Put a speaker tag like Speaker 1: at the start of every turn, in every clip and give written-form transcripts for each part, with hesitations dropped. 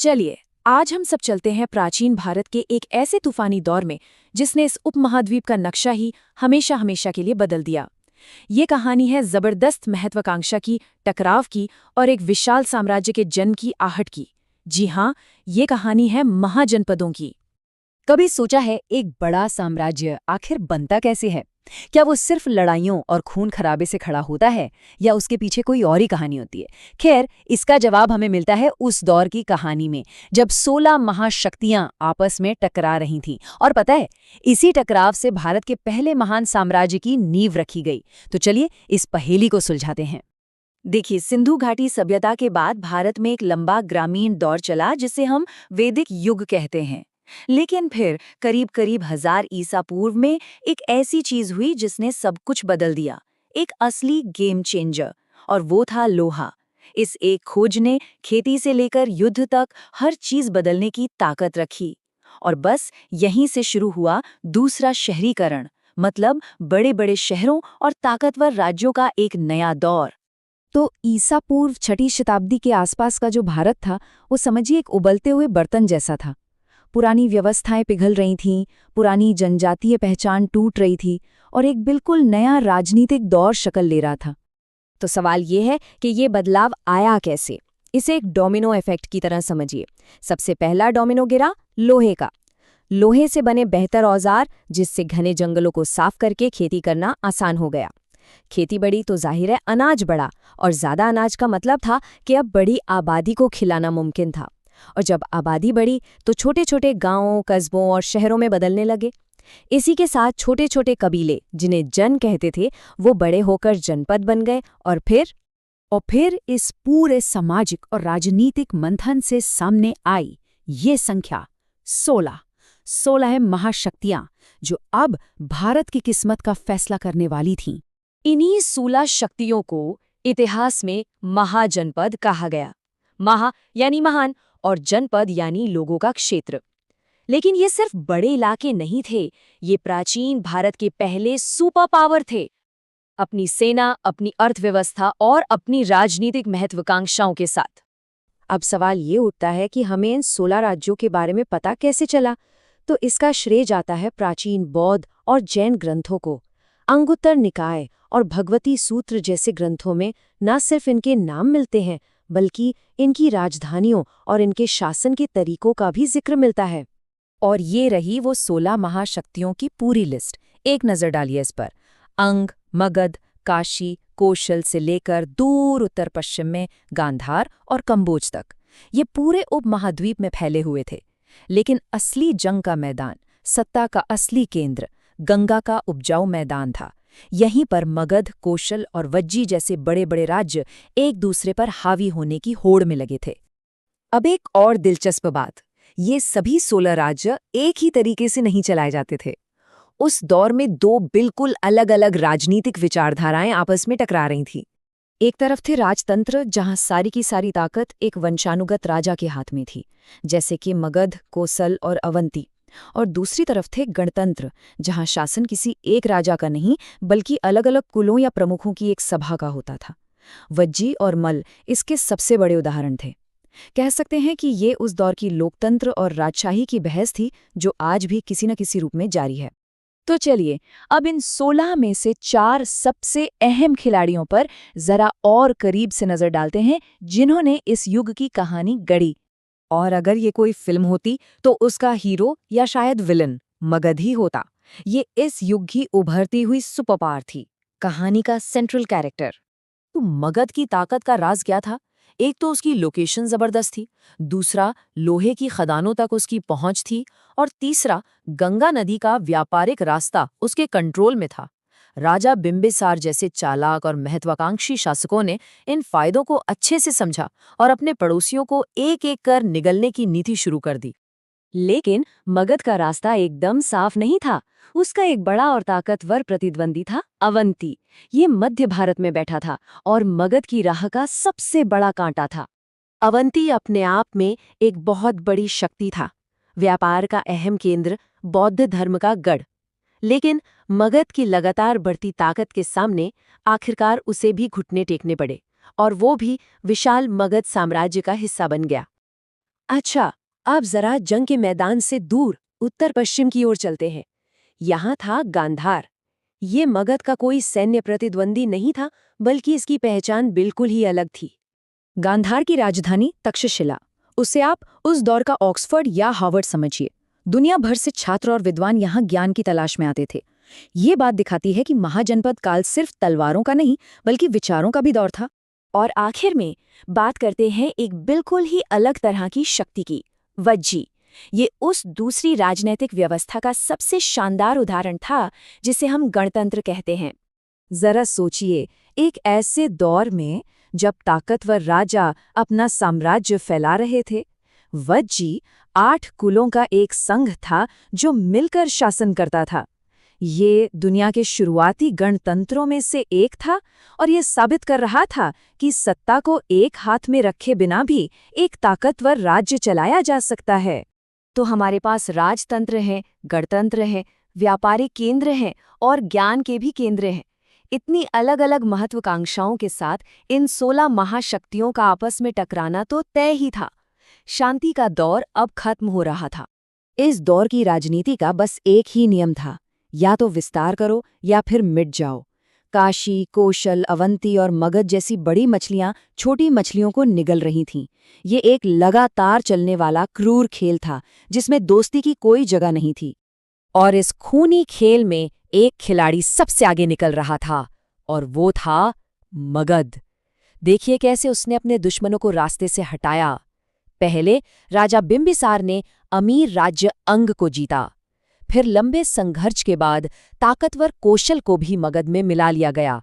Speaker 1: चलिए, आज हम सब चलते हैं प्राचीन भारत के एक ऐसे तूफानी दौर में जिसने इस उपमहाद्वीप का नक्शा ही हमेशा हमेशा के लिए बदल दिया। ये कहानी है जबरदस्त महत्वाकांक्षा की, टकराव की और एक विशाल साम्राज्य के जन्म की आहट की। जी हाँ, ये कहानी है महाजनपदों की।
Speaker 2: कभी सोचा है एक बड़ा साम्राज्य आखिर बनता कैसे है? क्या वो सिर्फ लड़ाइयों और खून खराबे से खड़ा होता है या उसके पीछे कोई और ही कहानी होती है? खैर, इसका जवाब हमें मिलता है उस दौर की कहानी में, जब 16 महाशक्तियां आपस में टकरा रही थीं। और पता है, इसी टकराव से भारत के पहले महान साम्राज्य की नींव रखी गई। तो चलिए इस पहेली को सुलझाते हैं।
Speaker 1: देखिए, सिंधु घाटी सभ्यता के बाद भारत में एक लंबा ग्रामीण दौर चला जिसे हम वैदिक युग कहते हैं। लेकिन फिर करीब करीब 1000 ईसा पूर्व में एक ऐसी चीज हुई जिसने सब कुछ बदल दिया। एक असली गेम चेंजर, और वो था लोहा। इस एक खोज ने खेती से लेकर युद्ध तक हर चीज बदलने की ताकत रखी। और बस यहीं से शुरू हुआ दूसरा शहरीकरण, मतलब बड़े बड़े शहरों और ताकतवर राज्यों का एक नया दौर।
Speaker 2: तो ईसा पूर्व 6वीं शताब्दी के आसपास का जो भारत था, वो समझिए एक उबलते हुए बर्तन जैसा था। पुरानी व्यवस्थाएं पिघल रही थीं, पुरानी जनजातीय पहचान टूट रही थी और एक बिल्कुल नया राजनीतिक दौर शक्ल ले रहा था। तो सवाल ये है कि ये बदलाव आया कैसे? इसे एक डोमिनो इफेक्ट की तरह समझिए। सबसे पहला डोमिनो गिरा लोहे का। लोहे से बने बेहतर औजार, जिससे घने जंगलों को साफ करके खेती करना आसान हो गया। खेती बढ़ी तो जाहिर है अनाज बढ़ा, और ज्यादा अनाज का मतलब था कि अब बड़ी आबादी को खिलाना मुमकिन था। और जब आबादी बढ़ी तो छोटे छोटे गांवों, कस्बों और शहरों में बदलने लगे। इसी के साथ छोटे छोटे कबीले, जिन्हें जन कहते थे, वो बड़े होकर जनपद बन गए। और फिर इस पूरे सामाजिक और राजनीतिक मंथन से सामने आई ये संख्या 16। 16 है महाशक्तियां जो अब भारत की किस्मत का फैसला करने वाली थीं।
Speaker 1: इन्हीं 16 शक्तियों को इतिहास में महाजनपद कहा गया। महा यानी महान और जनपद यानी लोगों का क्षेत्र। लेकिन ये सिर्फ बड़े इलाके नहीं थे, ये प्राचीन भारत के पहले सुपर पावर थे। अपनी सेना, अपनी अर्थव्यवस्था और अपनी राजनीतिक महत्वाकांक्षाओं के साथ।
Speaker 2: अब सवाल ये उठता है कि हमें इन 16 राज्यों के बारे में पता कैसे चला? तो इसका श्रेय जाता है प्राचीन बौद्ध और जैन ग्रंथों को। अंगुत्तर निकाय और भगवती सूत्र जैसे ग्रंथों में न सिर्फ इनके नाम मिलते हैं, बल्कि इनकी राजधानियों और इनके शासन के तरीकों का भी जिक्र मिलता है। और ये रही वो 16 महाशक्तियों की पूरी लिस्ट। एक नज़र डालिए इस पर। अंग, मगध, काशी, कौशल से लेकर दूर उत्तर पश्चिम में गांधार और कंबोज तक, ये पूरे उपमहाद्वीप में फैले हुए थे। लेकिन असली जंग का मैदान, सत्ता का असली केंद्र, गंगा का उपजाऊ मैदान था। यहीं पर मगध, कौशल और वज्जी जैसे बड़े बड़े राज्य एक दूसरे पर हावी होने की होड़ में लगे थे। अब एक और दिलचस्प बात, ये सभी 16 राज्य एक ही तरीके से नहीं चलाए जाते थे। उस दौर में दो बिल्कुल अलग अलग राजनीतिक विचारधाराएं आपस में टकरा रही थीं। एक तरफ थे राजतंत्र, जहां सारी की सारी ताकत एक वंशानुगत राजा के हाथ में थी, जैसे कि मगध, कोसल और अवंती। और दूसरी तरफ थे गणतंत्र, जहां शासन किसी एक राजा का नहीं, बल्कि अलग अलग कुलों या प्रमुखों की एक सभा का होता था। वज्जी और मल इसके सबसे बड़े उदाहरण थे। कह सकते हैं कि ये उस दौर की लोकतंत्र और राजशाही की बहस थी, जो आज भी किसी न किसी रूप में जारी है। तो चलिए, अब इन 16 में से 4 सबसे अहम खिलाड़ियों पर जरा और करीब से नजर डालते हैं, जिन्होंने इस युग की कहानी गढ़ी। और अगर ये कोई फिल्म होती तो उसका हीरो या शायद विलन मगध ही होता। ये इस युग की उभरती हुई सुपर पावर थी, कहानी का सेंट्रल कैरेक्टर। तो मगध की ताकत का राज क्या था? एक तो उसकी लोकेशन जबरदस्त थी, दूसरा लोहे की खदानों तक उसकी पहुंच थी, और तीसरा गंगा नदी का व्यापारिक रास्ता उसके कंट्रोल में था। राजा बिंबिसार जैसे चालाक और महत्वाकांक्षी शासकों ने इन फायदों को अच्छे से समझा और अपने पड़ोसियों को एक एक कर निगलने की नीति शुरू कर दी। लेकिन मगध का रास्ता एकदम साफ नहीं था। उसका एक बड़ा और ताकतवर प्रतिद्वंदी था, अवंती। ये मध्य भारत में बैठा था और मगध की राह का सबसे बड़ा कांटा था। अवंती अपने आप में एक बहुत बड़ी शक्ति था, व्यापार का अहम केंद्र, बौद्ध धर्म का गढ़। लेकिन मगध की लगातार बढ़ती ताकत के सामने आखिरकार उसे भी घुटने टेकने पड़े, और वो भी विशाल मगध साम्राज्य का हिस्सा बन गया। अच्छा, अब जरा जंग के मैदान से दूर उत्तर पश्चिम की ओर चलते हैं। यहाँ था गांधार। ये मगध का कोई सैन्य प्रतिद्वंदी नहीं था, बल्कि इसकी पहचान बिल्कुल ही अलग थी।
Speaker 1: गांधार की राजधानी तक्षशिला, उसे आप उस दौर का ऑक्सफोर्ड या हार्वर्ड समझिए। दुनिया भर से छात्र और विद्वान यहाँ ज्ञान की तलाश में आते थे। ये बात दिखाती है कि महाजनपद काल सिर्फ तलवारों का नहीं, बल्कि विचारों का भी दौर था।
Speaker 2: और आखिर में बात करते हैं एक बिल्कुल ही अलग तरह की शक्ति की, वज्जी। ये उस दूसरी राजनैतिक व्यवस्था का सबसे शानदार उदाहरण था जिसे हम गणतंत्र कहते हैं।
Speaker 1: जरा सोचिए, एक ऐसे दौर में जब ताकतवर राजा अपना साम्राज्य फैला रहे थे, वज्जी 8 कुलों का एक संघ था जो मिलकर शासन करता था। ये दुनिया के शुरुआती गणतंत्रों में से एक था और ये साबित कर रहा था कि सत्ता को एक हाथ में रखे बिना भी एक ताकतवर राज्य चलाया जा सकता है।
Speaker 2: तो हमारे पास राजतंत्र हैं, गणतंत्र हैं, व्यापारिक केंद्र हैं और ज्ञान के भी केंद्र हैं। इतनी अलग अलग महत्वाकांक्षाओं के साथ इन 16 महाशक्तियों का आपस में टकराना तो तय ही था। शांति का दौर अब खत्म हो रहा था।
Speaker 1: इस दौर की राजनीति का बस एक ही नियम था, या तो विस्तार करो या फिर मिट जाओ। काशी, कौशल, अवंती और मगध जैसी बड़ी मछलियां छोटी मछलियों को निगल रही थीं। ये एक लगातार चलने वाला क्रूर खेल था जिसमें दोस्ती की कोई जगह नहीं थी।
Speaker 2: और इस खूनी खेल में एक खिलाड़ी सबसे आगे निकल रहा था, और वो था मगध। देखिए कैसे उसने अपने दुश्मनों को रास्ते से हटाया। पहले राजा बिंबिसार ने अमीर राज्य अंग को जीता। फिर लंबे संघर्ष के बाद ताकतवर कौशल को भी मगध में मिला लिया गया,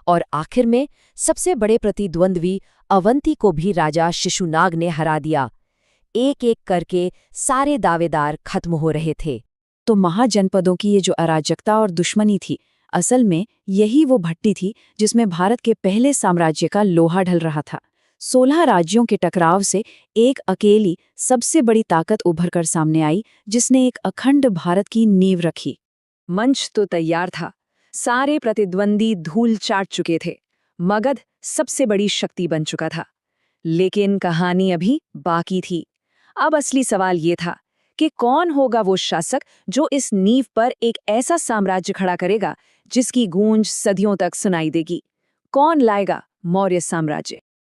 Speaker 2: और आखिर में सबसे बड़े प्रतिद्वंद्वी अवंती को भी राजा शिशुनाग ने हरा दिया। एक एक करके सारे दावेदार खत्म हो रहे थे।
Speaker 1: तो महाजनपदों की ये जो अराजकता और दुश्मनी थी, असल में यही वो भट्टी थी जिसमें भारत के पहले साम्राज्य का लोहा ढल रहा था। 16 राज्यों के टकराव से एक अकेली सबसे बड़ी ताकत उभर कर सामने आई, जिसने एक अखंड भारत की नींव रखी। मंच तो तैयार था, सारे प्रतिद्वंदी धूल चाट चुके थे, मगध सबसे बड़ी शक्ति बन चुका था। लेकिन कहानी अभी बाकी थी। अब असली सवाल ये था कि कौन होगा वो शासक जो इस नींव पर एक ऐसा साम्राज्य खड़ा करेगा जिसकी गूंज सदियों तक सुनाई देगी। कौन लाएगा मौर्य साम्राज्य?